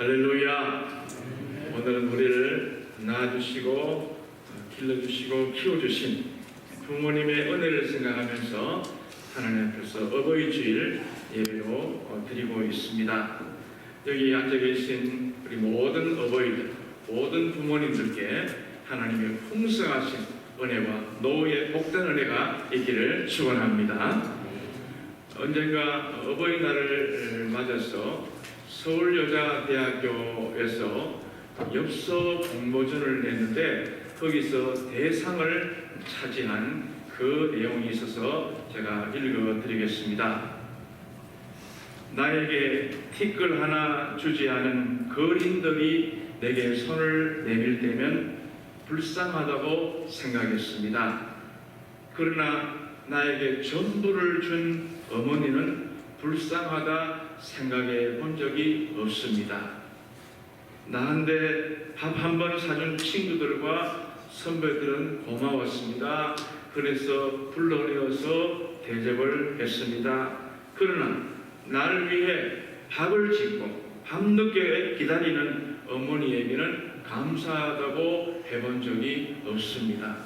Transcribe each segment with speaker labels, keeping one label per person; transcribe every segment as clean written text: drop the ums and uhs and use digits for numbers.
Speaker 1: 할렐루야. 오늘은 우리를 낳아주시고 길러주시고 키워주신 부모님의 은혜를 생각하면서 하나님 앞에서 어버이 주일 예배로 드리고 있습니다. 여기 앉아 계신 우리 모든 어버이들, 모든 부모님들께 하나님의 풍성하신 은혜와 노후의 복된 은혜가 있기를 축원합니다. 언젠가 어버이날을 맞아서 서울여자대학교에서 엽서 공모전을 냈는데 거기서 대상을 차지한 그 내용이 있어서 제가 읽어드리겠습니다. 나에게 티끌 하나 주지 않은 거린들이 내게 손을 내밀 때면 불쌍하다고 생각했습니다. 그러나 나에게 전부를 준 어머니는 불쌍하다 생각해 본 적이 없습니다. 나한테 밥 한 번 사준 친구들과 선배들은 고마웠습니다. 그래서 불러내어서 대접을 했습니다. 그러나 날 위해 밥을 짓고 밤늦게 기다리는 어머니에게는 감사하다고 해본 적이 없습니다.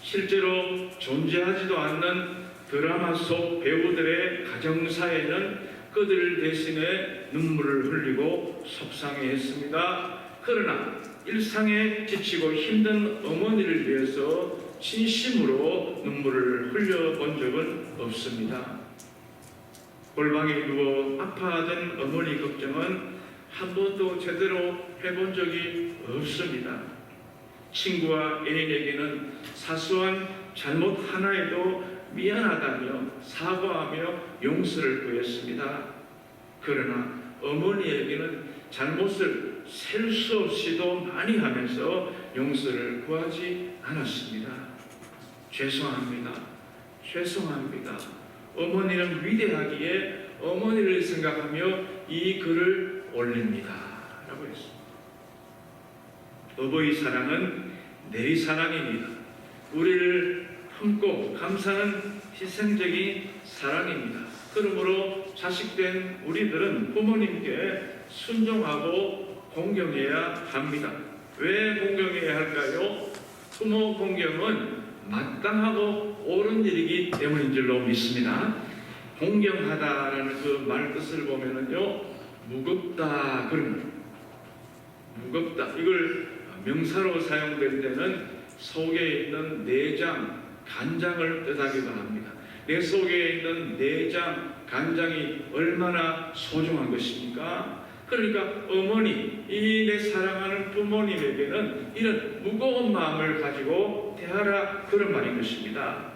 Speaker 1: 실제로 존재하지도 않는 드라마 속 배우들의 가정사에는 그들 대신에 눈물을 흘리고 속상해했습니다. 그러나 일상에 지치고 힘든 어머니를 위해서 진심으로 눈물을 흘려본 적은 없습니다. 골방에 누워 아파하던 어머니 걱정은 한 번도 제대로 해본 적이 없습니다. 친구와 애인에게는 사소한 잘못 하나에도 미안하다며 사과하며 용서를 구했습니다. 그러나 어머니에게는 잘못을 셀 수 없이도 많이 하면서 용서를 구하지 않았습니다. 죄송합니다. 죄송합니다. 어머니는 위대하기에 어머니를 생각하며 이 글을 올립니다. 라고 했습니다. 어버이 사랑은 내 사랑입니다. 우리를 품고 감사하는 희생적인 사랑입니다. 그러므로 자식된 우리들은 부모님께 순종하고 공경해야 합니다. 왜 공경해야 할까요? 부모 공경은 마땅하고 옳은 일이기 때문인 줄로 믿습니다. 공경하다라는 그 말 뜻을 보면은요, 무겁다 그런 무겁다 이걸 명사로 사용될 때는 속에 있는 내장, 간장을 뜻하기도 합니다. 내 속에 있는 내장, 간장이 얼마나 소중한 것입니까? 그러니까 어머니, 이 내 사랑하는 부모님에게는 이런 무거운 마음을 가지고 대하라 그런 말인 것입니다.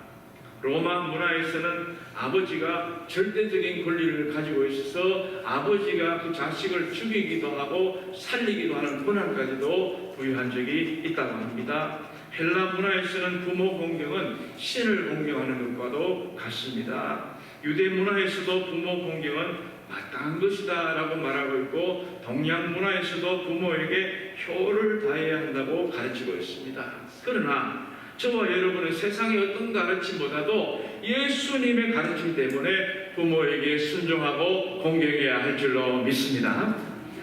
Speaker 1: 로마 문화에서는 아버지가 절대적인 권리를 가지고 있어서 아버지가 그 자식을 죽이기도 하고 살리기도 하는 권한까지도 부여한 적이 있다고 합니다. 헬라 문화에서는 부모 공경은 신을 공경하는 것과도 같습니다. 유대 문화에서도 부모 공경은 마땅한 것이다 라고 말하고 있고 동양 문화에서도 부모에게 효를 다해야 한다고 가르치고 있습니다. 그러나 저와 여러분은 세상의 어떤 가르침보다도 예수님의 가르침 때문에 부모에게 순종하고 공경해야 할 줄로 믿습니다.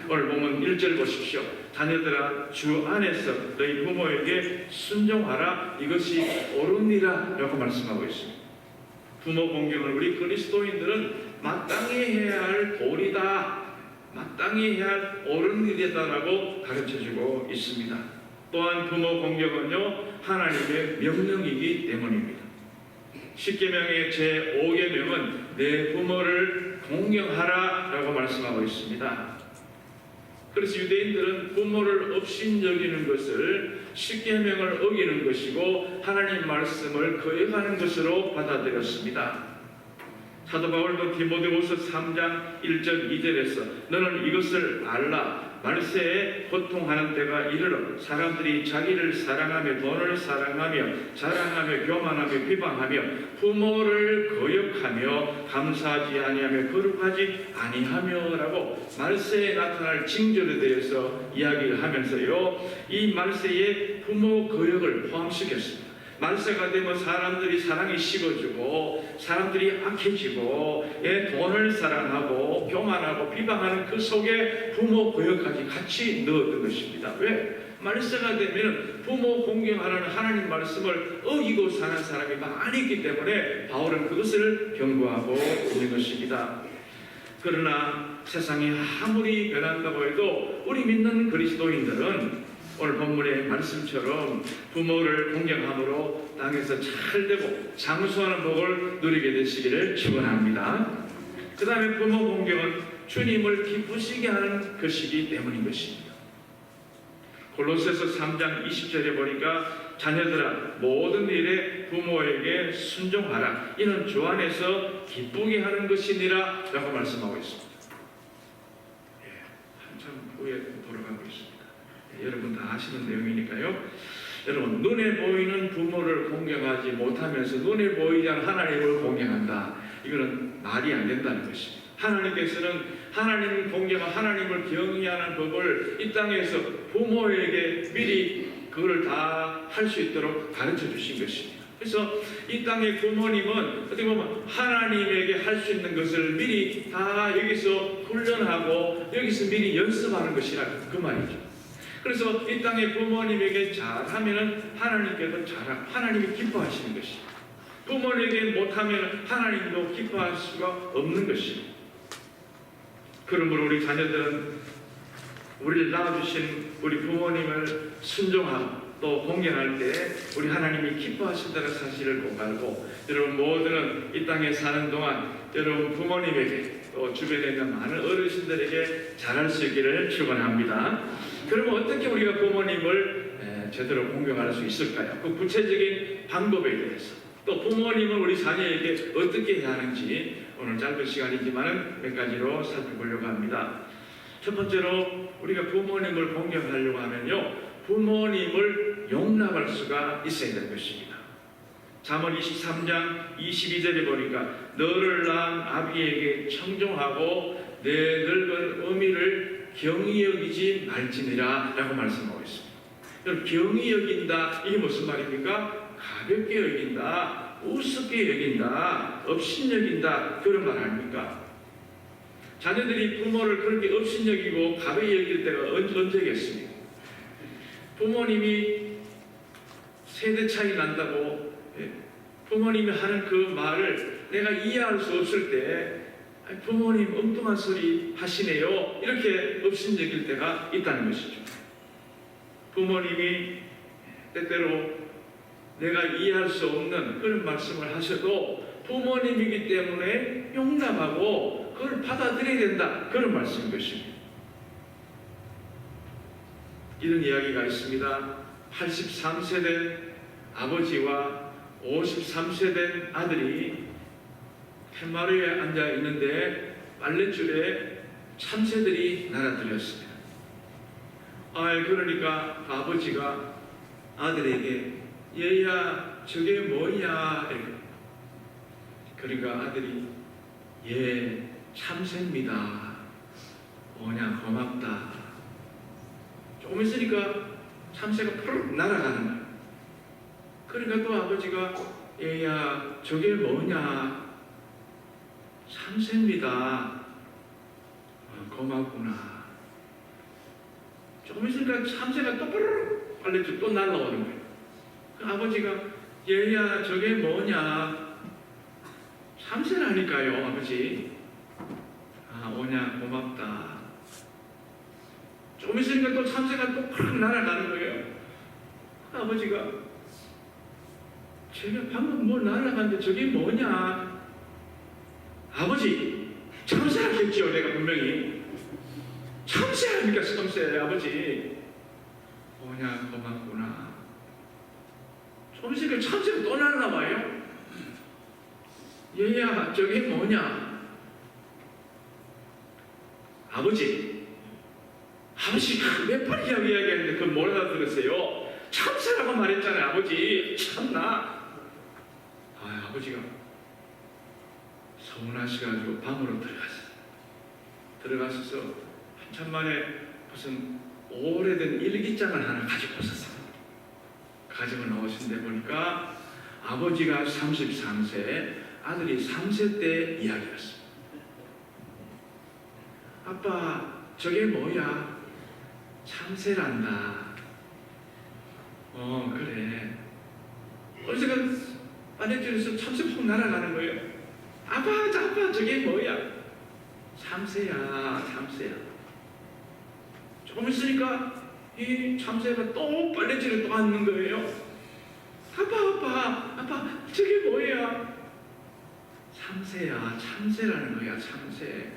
Speaker 1: 오늘 보면 1절 보십시오. 자녀들아 주 안에서 너희 부모에게 순종하라 이것이 옳으니라 라고 말씀하고 있습니다. 부모 공경을 우리 그리스도인들은 마땅히 해야 할 도리다, 마땅히 해야 할 옳은 일이다라고 가르쳐주고 있습니다. 또한 부모 공경은요 하나님의 명령이기 때문입니다. 십계명의 제5계명은 내 부모를 공경하라 라고 말씀하고 있습니다. 그래서 유대인들은 부모를 업신여기는 것을 십계명을 어기는 것이고 하나님 말씀을 거역하는 것으로 받아들였습니다. 사도 바울도 디모데후서 3장 1절 2절에서 너는 이것을 알라. 말세에 고통하는 때가 이르러 사람들이 자기를 사랑하며 돈을 사랑하며 자랑하며 교만하며 비방하며 부모를 거역하며 감사하지 아니하며 거룩하지 아니하며 라고 말세에 나타날 징조에 대해서 이야기를 하면서요 이 말세에 부모 거역을 포함시켰습니다. 말세가 되면 사람들이 사랑이 식어지고 사람들이 악해지고 돈을 사랑하고 교만하고 비방하는 그 속에 부모 거역까지 같이 넣었던 것입니다. 왜? 말세가 되면 부모 공경하는 하나님 말씀을 어기고 사는 사람이 많이 있기 때문에 바울은 그것을 경고하고 있는 것입니다. 그러나 세상이 아무리 변한다고 해도 우리 믿는 그리스도인들은 오늘 본문의 말씀처럼 부모를 공경함으로 땅에서 잘되고 장수하는 복을 누리게 되시기를 축원합니다. 그 다음에 부모 공경은 주님을 기쁘시게 하는 것이기 때문인 것입니다. 골로새서 3장 20절에 보니까 자녀들아 모든 일에 부모에게 순종하라. 이는 주 안에서 기쁘게 하는 것이니라 라고 말씀하고 있습니다. 한참 후에 돌아가고 있습니다. 여러분 다 아시는 내용이니까요. 여러분 눈에 보이는 부모를 공경하지 못하면서 눈에 보이지 않는 하나님을 공경한다. 이거는 말이 안 된다는 것입니다. 하나님께서는 하나님을 공경하고 하나님을 경외하는 법을 이 땅에서 부모에게 미리 그걸 다 할 수 있도록 가르쳐 주신 것입니다. 그래서 이 땅의 부모님은 어떻게 보면 하나님에게 할 수 있는 것을 미리 다 여기서 훈련하고 여기서 미리 연습하는 것이라 그 말이죠. 그래서 이 땅의 부모님에게 잘하면 하나님께도 잘하고 하나님이 기뻐하시는 것입니다. 부모님에게 못하면 하나님도 기뻐할 수가 없는 것입니다. 그러므로 우리 자녀들은 우리를 낳아주신 우리 부모님을 순종하고 또 공경할 때 우리 하나님이 기뻐하신다는 사실을 꼭 알고 여러분 모두는 이 땅에 사는 동안 여러분 부모님에게 또 주변에 있는 많은 어르신들에게 잘할 수 있기를 축원합니다. 그러면 어떻게 우리가 부모님을 제대로 공경할 수 있을까요? 그 구체적인 방법에 대해서 또 부모님은 우리 자녀에게 어떻게 해야 하는지 오늘 짧은 시간이지만 몇 가지로 살펴보려고 합니다. 첫 번째로 우리가 부모님을 공경하려고 하면요, 부모님을 용납할 수가 있어야 되는 것입니다. 잠언 23장 22절에 보니까 너를 낳은 아비에게 청종하고 내 늙은 어미를 경히 여기지 말지니라 라고 말씀하고 있습니다. 여러분, 경히 여긴다, 이게 무슨 말입니까? 가볍게 여긴다, 우습게 여긴다, 업신여긴다, 그런 말 아닙니까? 자녀들이 부모를 그렇게 업신여기고 가벼이 여길 때가 언제겠습니까? 부모님이 세대 차이 난다고 부모님이 하는 그 말을 내가 이해할 수 없을 때 부모님 엉뚱한 소리 하시네요, 이렇게 업신여길 때가 있다는 것이죠. 부모님이 때때로 내가 이해할 수 없는 그런 말씀을 하셔도 부모님이기 때문에 용납하고 그걸 받아들여야 된다, 그런 말씀인 것입니다. 이런 이야기가 있습니다. 83세 된 아버지와 53세 된 아들이 팻마루에 앉아 있는데 빨랫줄에 참새들이 날아들었습니다. 그러니까 아버지가 아들에게 얘야 저게 뭐냐, 그러니까 아들이 예 참새입니다. 뭐냐 고맙다. 조금 있으니까 참새가 푸르륵 날아가는 거야. 그러니까 또 아버지가 얘야 저게 뭐냐, 참새입니다. 고맙구나. 조금 있으니까 참새가 또 푸르륵 빨래줄 또 날아오는 거예요. 그 아버지가 얘야 저게 뭐냐, 참새라니까요 아버지. 오냐 고맙다. 조금 있으니까 또 참새가 또 팍 날아가는 거예요. 아버지가 제가 방금 뭐 날아갔는데 저게 뭐냐, 아버지 참새라겠죠. 내가 분명히 참새 아닙니까? 참새. 아버지 오냐 고맙구나. 조금 있으니까 참새가 또 날아와요. 얘야 저게 뭐냐, 아버지 몇 번 이야기했는데 그걸 못 알아들으세요. 참새라고 말했잖아요 아버지. 참나. 아버지가 서운하셔가지고 방으로 들어가셔서 한참 만에 무슨 오래된 일기장을 하나 가지고 오셨어요. 가정을 나오신 데 보니까 아버지가 33세, 아들이 3세 때 이야기였습니다. 아빠, 저게 뭐야? 참새란다. 그래. 어제가 아내들에서 참새 푹 날아가는 거예요. 아빠, 저게 뭐야? 참새야. 조금 있으니까 이 참새가 또 빨래줄에 또 앉는 거예요. 아빠, 저게 뭐야? 참새라는 거야, 참새.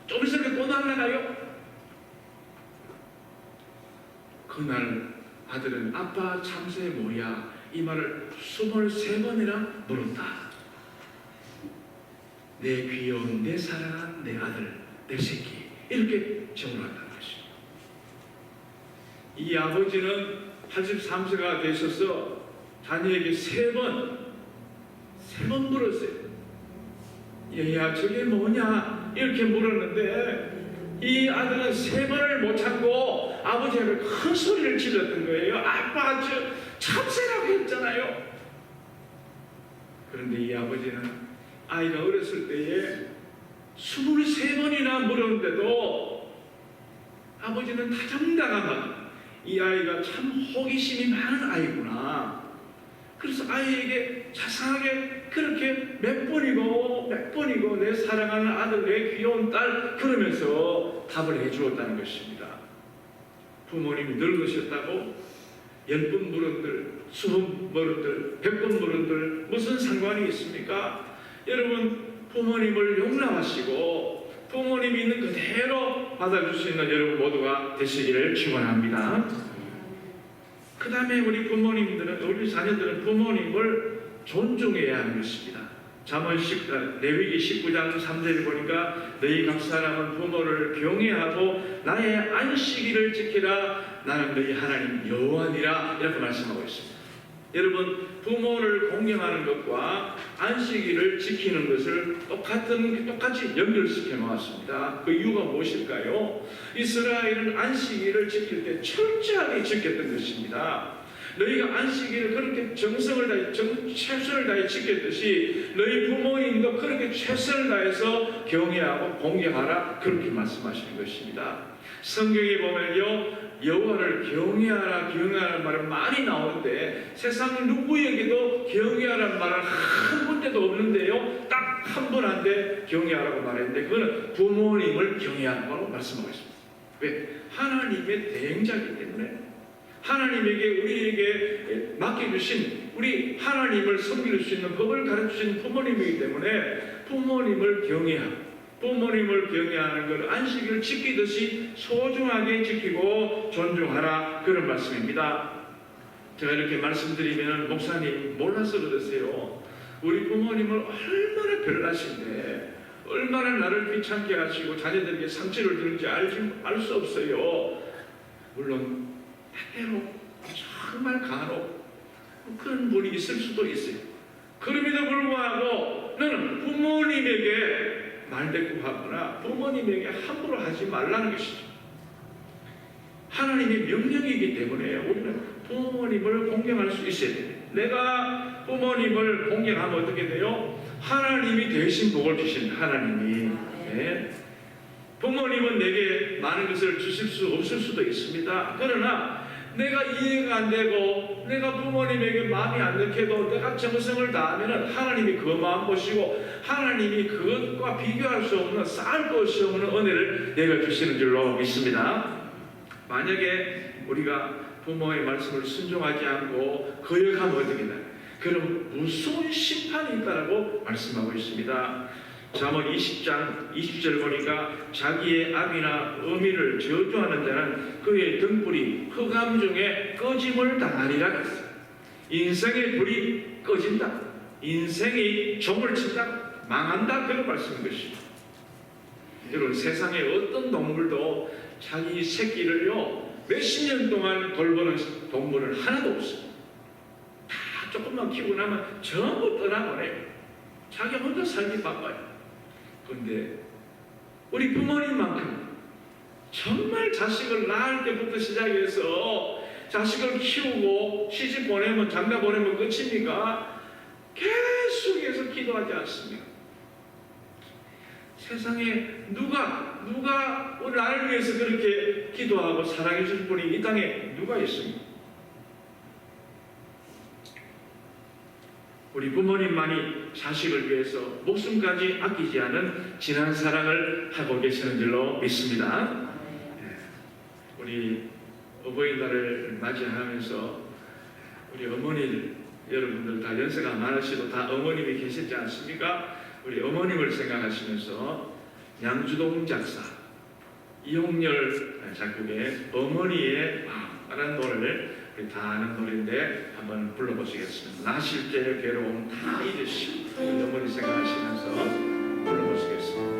Speaker 1: 좀 있으니까 또 날아가요. 그날 아들은 아빠 참새 뭐야? 이 말을 23번이나 물었다. 내 귀여운, 내 사랑한 내 아들, 내 새끼, 이렇게 정을한다는 것입니다. 이 아버지는 83세가 되셔서 자녀에게 3번 물었어요. 얘야, 저게 뭐냐? 이렇게 물었는데 이 아들은 3번을 못 참고 아버지에게 큰 소리를 질렀던 거예요. 아빠, 저 참새라고 했잖아요. 그런데 이 아버지는 아이가 어렸을 때에 23번이나 물었는데도 아버지는 다정다감하게 이 아이가 참 호기심이 많은 아이구나. 그래서 아이에게 자상하게 그렇게 몇 번이고 내 사랑하는 아들, 내 귀여운 딸 그러면서 답을 해주었다는 것입니다. 부모님이 늙으셨다고 10번 물은들, 20번 물은들, 100번 물은들 무슨 상관이 있습니까? 여러분, 부모님을 용납하시고 부모님이 있는 그대로 받아줄 수 있는 여러분 모두가 되시기를 축원합니다. 그 다음에 우리 자녀들은 부모님을 존중해야 하는 것입니다. 레위기 19장 3절에 보니까 너희 각 사람은 부모를 경외하고 나의 안식일을 지키라. 나는 너희 하나님 여호와니라. 이렇게 말씀하고 있습니다. 여러분, 부모를 공경하는 것과 안식일을 지키는 것을 똑같이 연결시켜 놓았습니다. 그 이유가 무엇일까요? 이스라엘은 안식일을 지킬 때 철저하게 지켰던 것입니다. 너희가 안식일을 그렇게 최선을 다해 지켰듯이 너희 부모님도 그렇게 최선을 다해서 경외하고 공경하라. 그렇게 말씀하시는 것입니다. 성경에 보면요, 여호와를 경외하라는 말은 많이 나오는데 세상 누구에게도 경외하라는 말은 한 군데도 없는데요, 딱 한 분한테 경외하라고 말했는데 그거는 부모님을 경외하는 거라고 말씀하고 있습니다. 왜? 하나님의 대행자이기 때문에 하나님에게 우리에게 맡겨주신 우리 하나님을 섬길 수 있는 법을 가르치신 부모님이기 때문에 부모님을 경외하는 것, 안식일을 지키듯이 소중하게 지키고 존중하라. 그런 말씀입니다. 제가 이렇게 말씀드리면 목사님 몰라서 그러세요. 우리 부모님을 얼마나 별나신데 얼마나 나를 귀찮게 하시고 자녀들에게 상처를 주는지 알 수 없어요. 물론 때로 정말 간혹 그런 분이 있을 수도 있어요. 그럼에도 불구하고 너는 부모님에게 말대꾸하거나 부모님에게 함부로 하지 말라는 것이죠. 하나님의 명령이기 때문에 우리는 부모님을 공경할 수 있어야 돼요. 내가 부모님을 공경하면 어떻게 돼요? 하나님이 대신 복을 주신 하나님이. 네. 부모님은 내게 많은 것을 주실 수 없을 수도 있습니다. 그러나 내가 이해가 안 되고 내가 부모님에게 마음이 안 들켜도 내가 정성을 다하면 하나님이 그 마음 보시고 하나님이 그것과 비교할 수 없는 쌓을 것이 없는 은혜를 내가 주시는 줄로 믿습니다. 만약에 우리가 부모의 말씀을 순종하지 않고 거역하면 어떻게 되나요? 그럼 무서운 심판이 있다라고 말씀하고 있습니다. 잠언 20장 20절 보니까 자기의 악이나 어미를 저주하는 자는 그의 등불이 흑암 중에 꺼짐을 당하리라 했어요. 인생의 불이 꺼진다. 인생이 종을 친다. 망한다. 그런 말씀인 것입니다. 여러분, 세상에 어떤 동물도 자기 새끼를요 몇십 년 동안 돌보는 동물은 하나도 없어요. 다 조금만 키우고 나면 전부 떠나버려요. 자기 혼자 살기 바빠요. 그런데 우리 부모님만큼 정말 자식을 낳을 때부터 시작해서 자식을 키우고 시집 보내면 장가 보내면 끝입니까? 계속해서 기도하지 않습니까? 세상에 누가 우리 나를 위해서 그렇게 기도하고 사랑해 줄 분이 이 땅에 누가 있습니까? 우리 부모님만이 자식을 위해서 목숨까지 아끼지 않은 진한 사랑을 하고 계시는 줄로 믿습니다. 우리 어버이날을 맞이하면서 우리 어머니 여러분들 다 연세가 많으시고 다 어머님이 계시지 않습니까? 우리 어머님을 생각하시면서 양주동 작사 이홍렬 작곡의 어머니의 마음이라는 노래를 우리 다 아는 노래인데 한번 불러보시겠습니다. 나실 때 괴로움 다 잊으시고 우리 어머니 생각하시면서 불러보시겠습니다.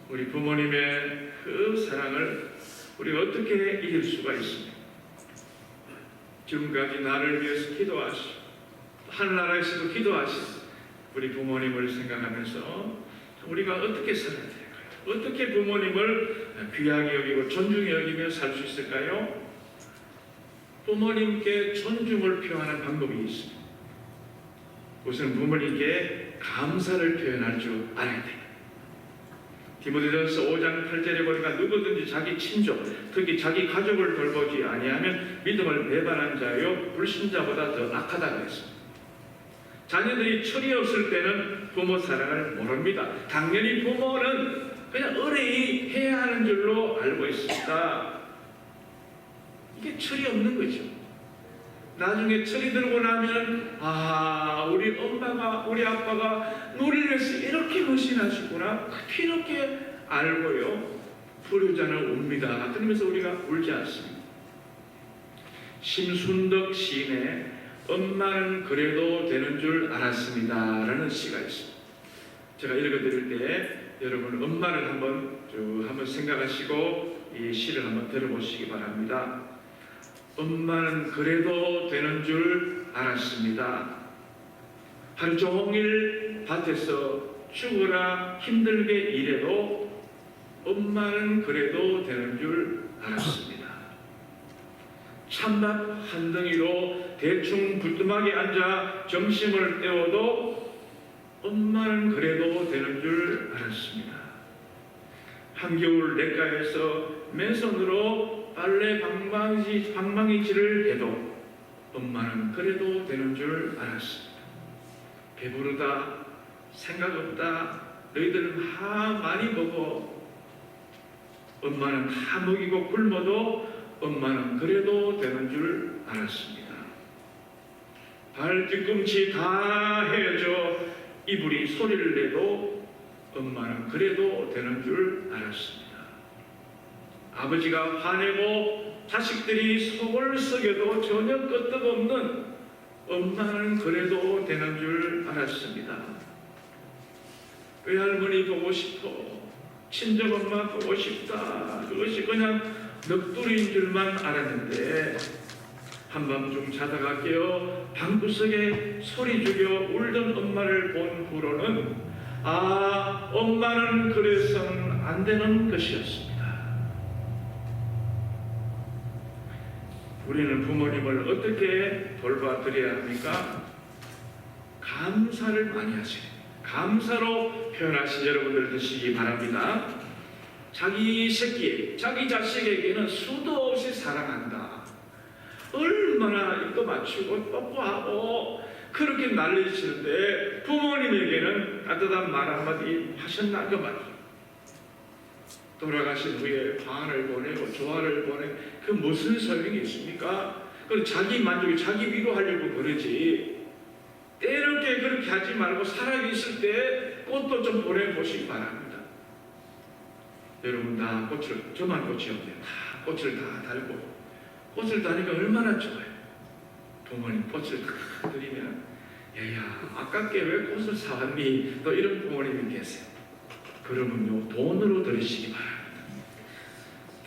Speaker 1: 우리 부모님의 그 사랑을 우리가 어떻게 이길 수가 있습니까? 지금까지 나를 위해서 기도하시고 하늘나라에서도 기도하시고 우리 부모님을 생각하면서 우리가 어떻게 살아야 될까요? 어떻게 부모님을 귀하게 여기고 존중히 여기며 살 수 있을까요? 부모님께 존중을 표현하는 방법이 있습니다. 우선 부모님께 감사를 표현할 줄 알아야 돼요. 디모데전서 5장 8절에 보니까 누구든지 자기 친족, 특히 자기 가족을 돌보지 아니하면 믿음을 배반한 자요 불신자보다 더 악하다고 했습니다. 자녀들이 철이 없을 때는 부모 사랑을 모릅니다. 당연히 부모는 그냥 의뢰이 해야 하는 줄로 알고 있습니다. 이게 철이 없는 거죠. 나중에 철이 들고 나면 우리 엄마가 우리 아빠가 우리를 위해서 이렇게 헌신하시구나 뒤늦게 알고요 불효자는 웁니다. 그러면서 우리가 울지 않습니다. 심순덕 시인의 엄마는 그래도 되는 줄 알았습니다 라는 시가 있습니다. 제가 읽어드릴 때 여러분 엄마를 한번 생각하시고 이 시를 한번 들어보시기 바랍니다. 엄마는 그래도 되는 줄 알았습니다. 하루 종일 밭에서 죽어라 힘들게 일해도 엄마는 그래도 되는 줄 알았습니다. 찬밥 한 덩이로 대충 불뚜막에 앉아 점심을 때워도 엄마는 그래도 되는 줄 알았습니다. 한겨울 냇가에서 맨손으로 빨래 방망이질을 해도 엄마는 그래도 되는 줄 알았습니다. 배부르다, 생각 없다, 너희들은 많이 먹어. 엄마는 다 먹이고 굶어도 엄마는 그래도 되는 줄 알았습니다. 발 뒤꿈치 다 헤어져 이불이 소리를 내도 엄마는 그래도 되는 줄 알았습니다. 아버지가 화내고 자식들이 속을 썩여도 전혀 끄떡없는 엄마는 그래도 되는 줄 알았습니다. 외할머니 보고 싶어, 친정엄마 보고 싶다, 그것이 그냥 넋두리인 줄만 알았는데 한밤중 자다가 깨어 방구석에 소리 죽여 울던 엄마를 본 후로는 엄마는 그래서는 안 되는 것이었습니다. 우리는 부모님을 어떻게 돌봐드려야 합니까? 감사를 많이 하시고 감사로 표현하신 여러분들 되시기 바랍니다. 자기 새끼, 자기 자식에게는 수도 없이 사랑한다. 얼마나 입도 맞추고 뽀뽀하고 그렇게 난리치는데 부모님에게는 따뜻한 말 한마디 하셨나 그 말이에요. 돌아가신 후에 화환을 보내고 조화를 보내 그 무슨 소용이 있습니까? 그 자기 만족이 자기 위로하려고 그러지. 때롭게 그렇게 하지 말고 살아계실 때 꽃도 좀 보내보시기 바랍니다. 여러분 다 저만 꽃이 없네요. 다 꽃을 다 달고 꽃을 다니까 얼마나 좋아요. 부모님 꽃을 다 드리면 얘야 아깝게 왜 꽃을 사왔니? 또 이런 부모님이 계세요. 그러면요 돈으로 드리시기 바랍니다.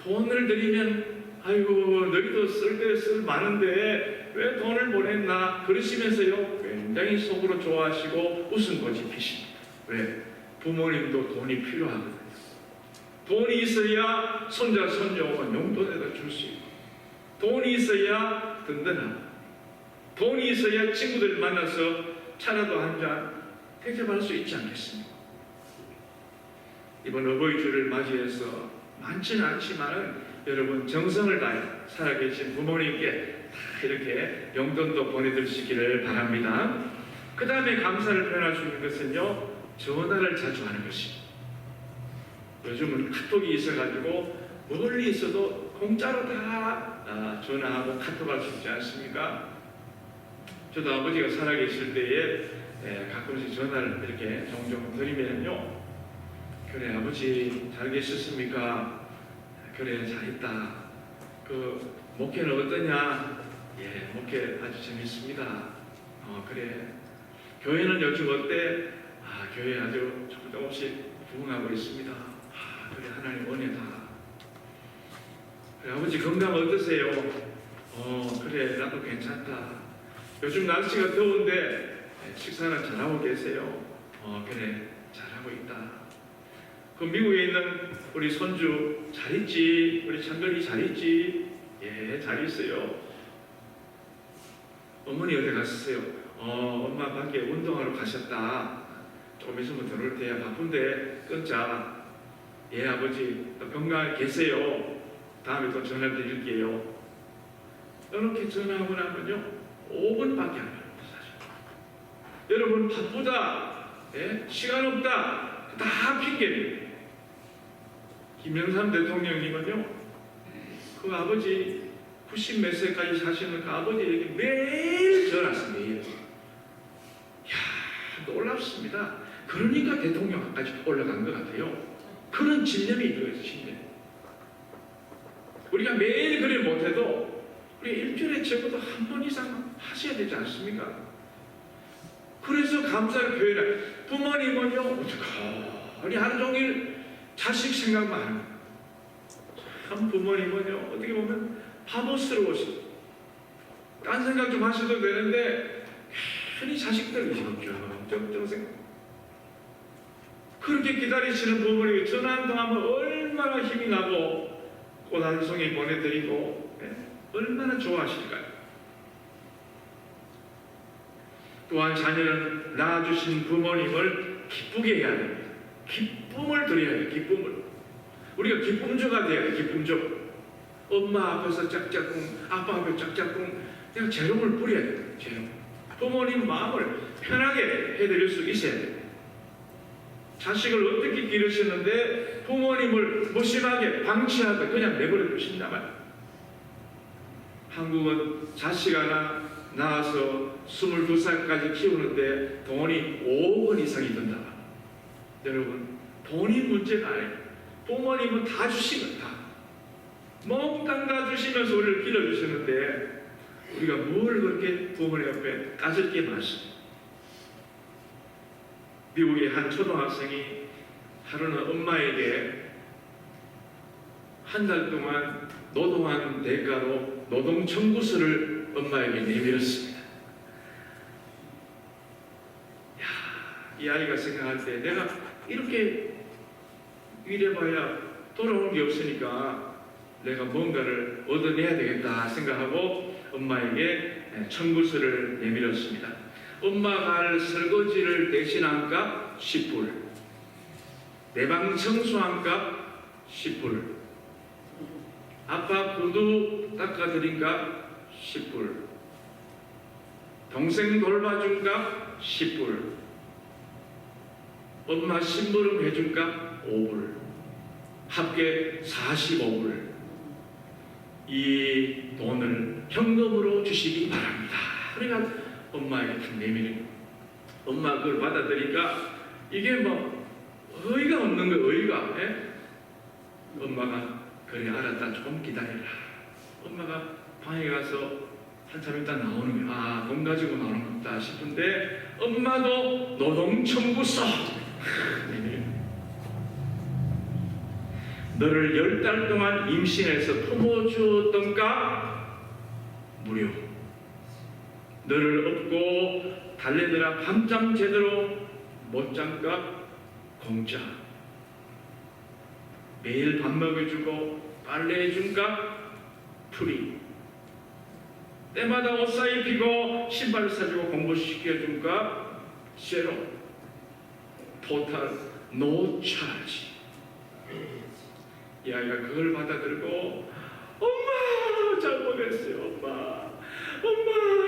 Speaker 1: 돈을 드리면 아이고 너희도 쓸 때 쓸 많은데 왜 돈을 보냈나 그러시면서요 굉장히 속으로 좋아하시고 웃음꽃이 피십니다. 왜? 부모님도 돈이 필요하거든요. 돈이 있어야 손자 손녀가 용돈에다 줄 수 있고 돈이 있어야 든든하고 돈이 있어야 친구들 만나서 차라도 한잔 대접할 수 있지 않겠습니까? 이번 어버이주를 맞이해서 많지는 않지만 여러분 정성을 다해 살아계신 부모님께 다 이렇게 용돈도 보내드리시기를 바랍니다. 그 다음에 감사를 표현할 수 있는 것은요 전화를 자주 하는 것입니다. 요즘은 카톡이 있어가지고 멀리 있어도 공짜로 다 전화하고 카톡할 수 있지 않습니까? 저도 아버지가 살아계실 때에 가끔씩 전화를 이렇게 종종 드리면요 그래 아버지 잘 계셨습니까? 그래 잘 있다. 그 목회는 어떠냐? 예 목회 아주 재밌습니다. 그래 교회는 요즘 어때? 교회 아주 조금씩 부흥하고 있습니다. 그래 하나님 은혜다. 그래 아버지 건강 어떠세요? 그래 나도 괜찮다. 요즘 날씨가 더운데 식사는 잘하고 계세요? 그래 잘하고 있다. 그 미국에 있는 우리 손주 잘 있지? 우리 찬별이 잘 있지? 예 잘 있어요. 어머니 어디 갔었어요? 엄마 밖에 운동하러 가셨다. 조금 있으면 들어올 테야. 바쁜데 끊자. 예 아버지 건강하게 계세요. 다음에 또 전화 드릴게요. 이렇게 전화하고 나면요 5분밖에 안 걸립니다. 사실 여러분 바쁘다, 시간 없다, 다 핑계입니다. 김영삼 대통령님은요, 그 아버지 90 몇 세까지 사시는 그 아버지에게 매일 전화했습니다. 매일. 이야, 놀랍습니다. 그러니까 대통령까지 올라간 것 같아요. 그런 집념이 있는 거예요, 집념. 우리가 매일 그래 못해도 우리 일주일에 적어도 한 번 이상 하셔야 되지 않습니까? 그래서 감사를 표현해. 부모님은요, 어떡하니 하루 종일 자식 생각만 하는 거예요. 참 부모님은요, 어떻게 보면 바보스러워서 딴 생각 좀 하셔도 되는데 괜히 자식들 좀 생각. 그렇게 기다리시는 부모님이 전화 한 통 하면 얼마나 힘이 나고 꽃 한 송이 보내드리고 얼마나 좋아하실까요? 또한 자녀는 낳아주신 부모님을 기쁘게 해야 됩니다. 기쁨을 드려야 돼요. 기쁨을. 우리가 기쁨주가 돼야 돼요. 기쁨주. 엄마 앞에서 짝짝꿍, 아빠 앞에 짝짝꿍, 내가 재롱을 부려야 돼요. 재롱. 부모님 마음을 편하게 해드릴 수 있어야 돼요. 자식을 어떻게 기르시는데 부모님을 무심하게 방치하고 그냥 내버려 두신단 말이에요. 한국은 자식 하나 낳아서 22살까지 키우는데 돈이 5억 원 이상이 든다. 여러분, 돈이 문제가 아니에요. 부모님은 다 주시면 다. 몽땅 다 주시면서 우리를 길러주시는데 우리가 뭘 그렇게 부모님 앞에 따질 게 많습니다. 미국의 한 초등학생이 하루는 엄마에게 한 달 동안 노동한 대가로 노동 청구서를 엄마에게 내밀었습니다. 이 아이가 생각할 때 내가 이렇게 일해봐야 돌아오는 게 없으니까 내가 뭔가를 얻어내야 되겠다 생각하고 엄마에게 청구서를 내밀었습니다. 엄마가 할 설거지를 대신한 값 10불, 내 방 청소한 값 10불, 아빠 구두 닦아드린 값 10불, 동생 돌봐준 값 10불, 엄마 심부름 해준 값 5불, 합계 45불. 이 돈을 현금으로 주시기 바랍니다. 그러니까 엄마에게 탁 내밀은. 엄마 그걸 받아들이니까 이게 뭐 어이가 없는 거예요. 어이가. 엄마가 그래 알았다. 조금 기다려라. 엄마가 방에 가서 한참 있다 나오는 거예요. 아, 돈 가지고 나오는 것다 싶은데 엄마도 노동청구서 너를 10달 동안 임신해서 품어주었던 값 무료, 너를 업고 달래느라 밤잠 제대로 못 잔 값 공짜, 매일 밥 먹여주고 빨래해준 값 프리, 때마다 옷 사입히고 신발 사주고 공부시켜준 값 제로, 토탈 노 차지. 이 아이가 그걸 받아들고 엄마 잘못했어요. 엄마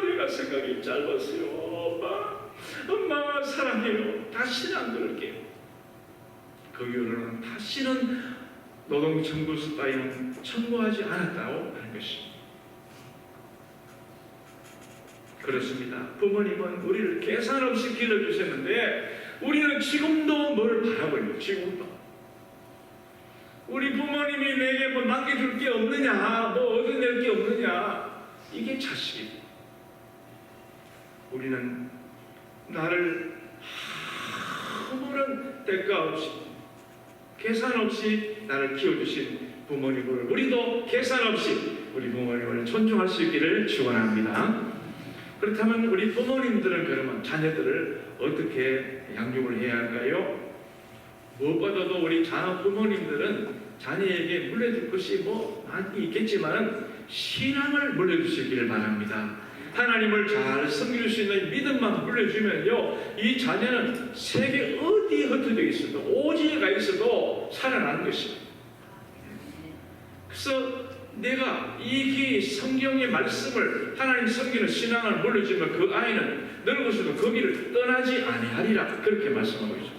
Speaker 1: 내가 생각이 짧았어요. 엄마 사랑해요. 다시는 안 그럴게요. 그 이후로는 다시는 노동청구서 따위는 청구하지 않았다고 하는 것입니다. 그렇습니다. 부모님은 우리를 계산 없이 길러주셨는데 우리는 지금도 뭘 바라고 있는, 지금도 우리 부모님이 내게 뭐 남겨줄 게 없느냐, 뭐 얻어낼 게 없느냐, 이게 자식이에요. 우리는 나를 아무런 대가 없이 계산 없이 나를 키워주신 부모님을 우리도 계산 없이 우리 부모님을 존중할 수 있기를 축원합니다. 그렇다면 우리 부모님들은 그러면 자녀들을 어떻게 양육을 해야 할까요? 무엇보다도 우리 자녀 부모님들은 자녀에게 물려줄 것이 뭐 많이 있겠지만 신앙을 물려주시기를 바랍니다. 하나님을 잘 섬길 수 있는 믿음만 물려주면요, 이 자녀는 세계 어디에 흩어져 있어도 오지에 가 있어도 살아나는 것입니다. 그래서 내가 이 성경의 말씀을 하나님 섬기는 신앙을 물려주면 그 아이는 늙어서도 거기를 떠나지 아니하리라 그렇게 말씀하고 있습니다.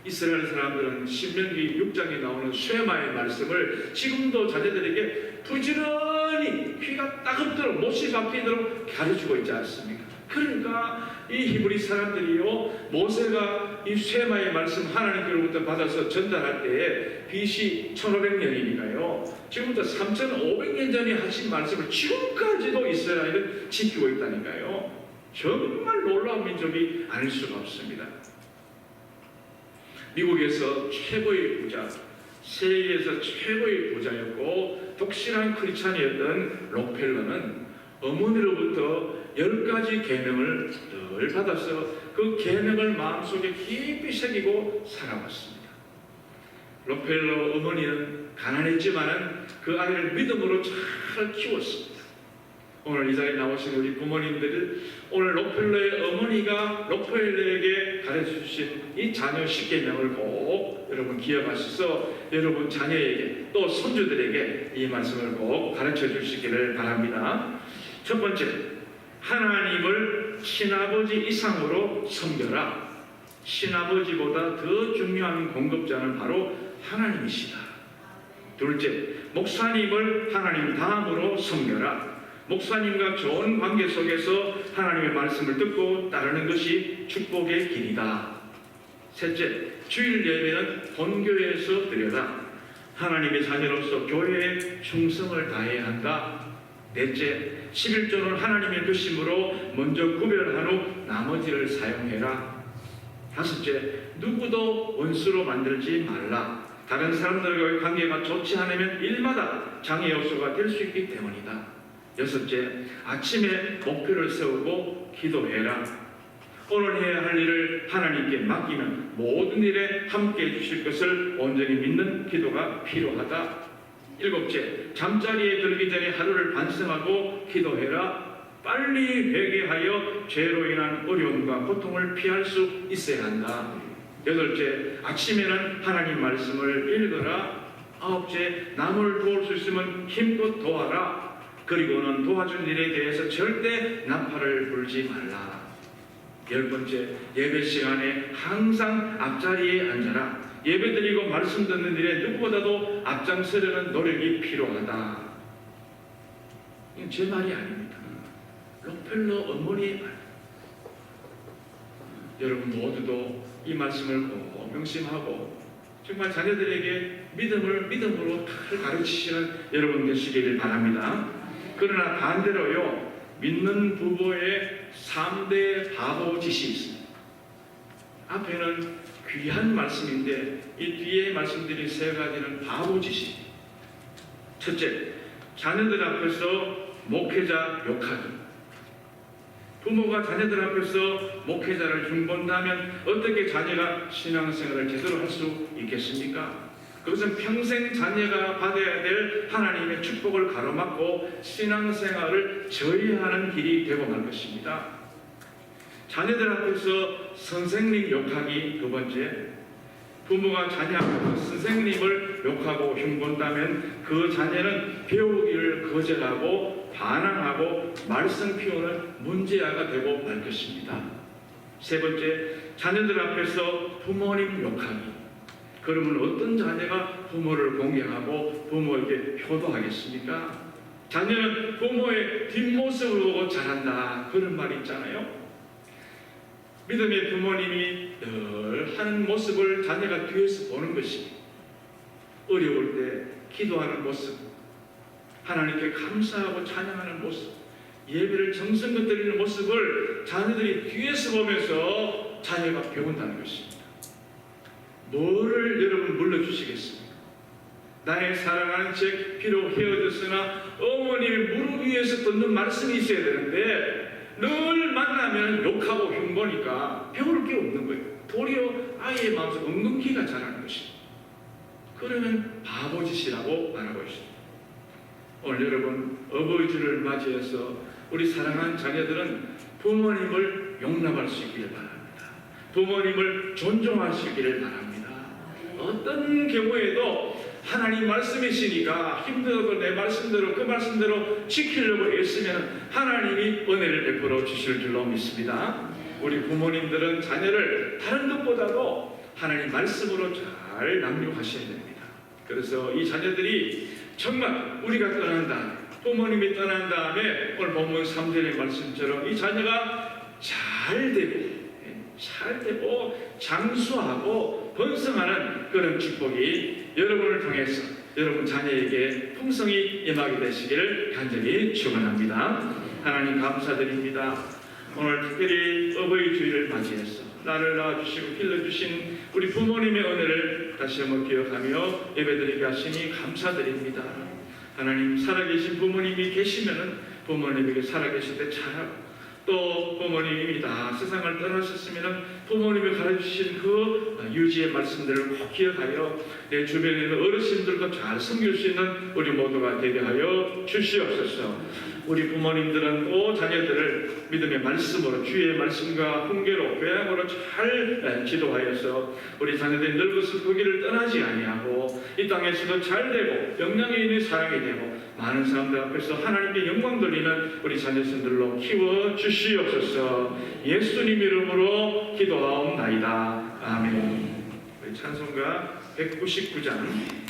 Speaker 1: 이스라엘 사람들은 신명기 6장에 나오는 쇠마의 말씀을 지금도 자녀들에게 부지런히 귀가 따갑도록 못이 박히도록 가르치고 있지 않습니까? 그러니까 이 히브리 사람들이요, 모세가 이 쇠마의 말씀 하나님께로부터 받아서 전달할 때에 BC 1500년이니까요 지금부터 3500년 전에 하신 말씀을 지금까지도 이스라엘은 지키고 있다니까요. 정말 놀라운 민족이 아닐 수가 없습니다. 미국에서 최고의 부자, 세계에서 최고의 부자였고 독실한 크리스찬이었던 록펠러는 어머니로부터 10가지 계명을 늘 받아서 그 계명을 마음속에 깊이 새기고 살아왔습니다. 록펠러 어머니는 가난했지만 그 아이를 믿음으로 잘 키웠습니다. 오늘 이 자리에 나오신 우리 부모님들, 오늘 록펠러의 어머니가 록펠러에게 가르쳐주신 이 자녀 10계명을 꼭 여러분 기억하셔서 여러분 자녀에게 또 손주들에게 이 말씀을 꼭 가르쳐 주시기를 바랍니다. 첫 번째, 하나님을 친아버지 이상으로 섬겨라. 친아버지보다 더 중요한 공급자는 바로 하나님이시다. 둘째, 목사님을 하나님 다음으로 섬겨라. 목사님과 좋은 관계 속에서 하나님의 말씀을 듣고 따르는 것이 축복의 길이다. 셋째, 주일 예배는 본교회에서 드려라. 하나님의 자녀로서 교회에 충성을 다해야 한다. 넷째, 11조는 하나님의 교심으로 먼저 구별한 후 나머지를 사용해라. 다섯째, 누구도 원수로 만들지 말라. 다른 사람들과의 관계가 좋지 않으면 일마다 장애 요소가 될 수 있기 때문이다. 여섯째, 아침에 목표를 세우고 기도해라. 오늘 해야 할 일을 하나님께 맡기면 모든 일에 함께 해주실 것을 온전히 믿는 기도가 필요하다. 일곱째, 잠자리에 들기 전에 하루를 반성하고 기도해라. 빨리 회개하여 죄로 인한 어려움과 고통을 피할 수 있어야 한다. 여덟째, 아침에는 하나님 말씀을 읽어라. 아홉째, 남을 도울 수 있으면 힘껏 도와라. 그리고는 도와준 일에 대해서 절대 나팔을 불지 말라. 열 번째, 예배 시간에 항상 앞자리에 앉아라. 예배드리고 말씀 듣는 일에 누구보다도 앞장서려는 노력이 필요하다. 이건 제 말이 아닙니다. 록펠러 어머니의 말. 여러분 모두도 이 말씀을 꼭 명심하고 정말 자녀들에게 믿음으로 잘 가르치시는 여러분 되시기를 바랍니다. 그러나 반대로요, 믿는 부부의 3대 바보 짓이 있습니다. 앞에는 귀한 말씀인데 이 뒤에 말씀드린 세 가지는 바보 짓입니다. 첫째, 자녀들 앞에서 목회자 욕하기. 부모가 자녀들 앞에서 목회자를 흉본다면 어떻게 자녀가 신앙생활을 제대로 할 수 있겠습니까? 그것은 평생 자녀가 받아야 될 하나님의 축복을 가로막고 신앙생활을 저해하는 길이 되고 말 것입니다. 자녀들 앞에서 선생님 욕하기. 두 번째, 부모가 자녀 앞에서 선생님을 욕하고 흉본다면 그 자녀는 배우기를 거절하고 반항하고 말썽 피우는 문제아가 되고 말 것입니다. 세 번째, 자녀들 앞에서 부모님 욕하기. 그러면 어떤 자녀가 부모를 공경하고 부모에게 효도하겠습니까? 자녀는 부모의 뒷모습을 보고 자란다, 그런 말이 있잖아요. 믿음의 부모님이 늘 하는 모습을 자녀가 뒤에서 보는 것입니다. 어려울 때 기도하는 모습, 하나님께 감사하고 찬양하는 모습, 예배를 정성껏 드리는 모습을 자녀들이 뒤에서 보면서 자녀가 배운다는 것입니다. 뭐를 여러분 물러주시겠습니까? 나의 사랑하는 책 비록 헤어졌으나 어머님의 무릎 위에서 듣는 말씀이 있어야 되는데 늘 만나면 욕하고 흉보니까 배울 게 없는 거예요. 도리어 아이의 마음속 엉겅퀴가 자라는 것입니다. 그러면 바보짓이라고 말하고 있습니다. 오늘 여러분 어버이주를 맞이해서 우리 사랑하는 자녀들은 부모님을 용납할 수 있기를 바랍니다. 부모님을 존중하시기를 바랍니다. 어떤 경우에도 하나님 말씀이시니까 힘들어도 내 말씀대로 그 말씀대로 지키려고 애쓰면 하나님이 은혜를 베풀어 주실 줄로 믿습니다. 우리 부모님들은 자녀를 다른 것보다도 하나님 말씀으로 잘 양육하셔야 됩니다. 그래서 이 자녀들이 정말 우리가 떠난 다음에 부모님이 떠난 다음에 오늘 본문 3절의 말씀처럼 이 자녀가 잘 되고 장수하고 번성하는 그런 축복이 여러분을 통해서 여러분 자녀에게 풍성히 임하게 되시기를 간절히 축원합니다. 하나님 감사드립니다. 오늘 특별히 어버이 주일을 맞이해서 나를 낳아주시고 길러주신 우리 부모님의 은혜를 다시 한번 기억하며 예배드리게 하시니 감사드립니다. 하나님 살아계신 부모님이 계시면 부모님에게 살아계실 때 잘하고 또 부모님이 다 세상을 떠나셨으면 부모님이 가르치신 그 유지의 말씀들을 꼭 기억하여 내 주변에 있는 어르신들과 잘 섬길 수 있는 우리 모두가 되게 하여 주시옵소서. 우리 부모님들은 또 자녀들을 믿음의 말씀으로 주의 말씀과 훈계로 교양으로 잘 지도하여서 우리 자녀들이 늙어서 그 길을 떠나지 아니하고 이 땅에서도 잘 되고 영향이 있는 사람이 되고 많은 사람들 앞에서 하나님께 영광 돌리는 우리 자녀들로 키워 주시옵소서. 예수님 이름으로 기도하옵나이다. 아멘. 우리 찬송가 199장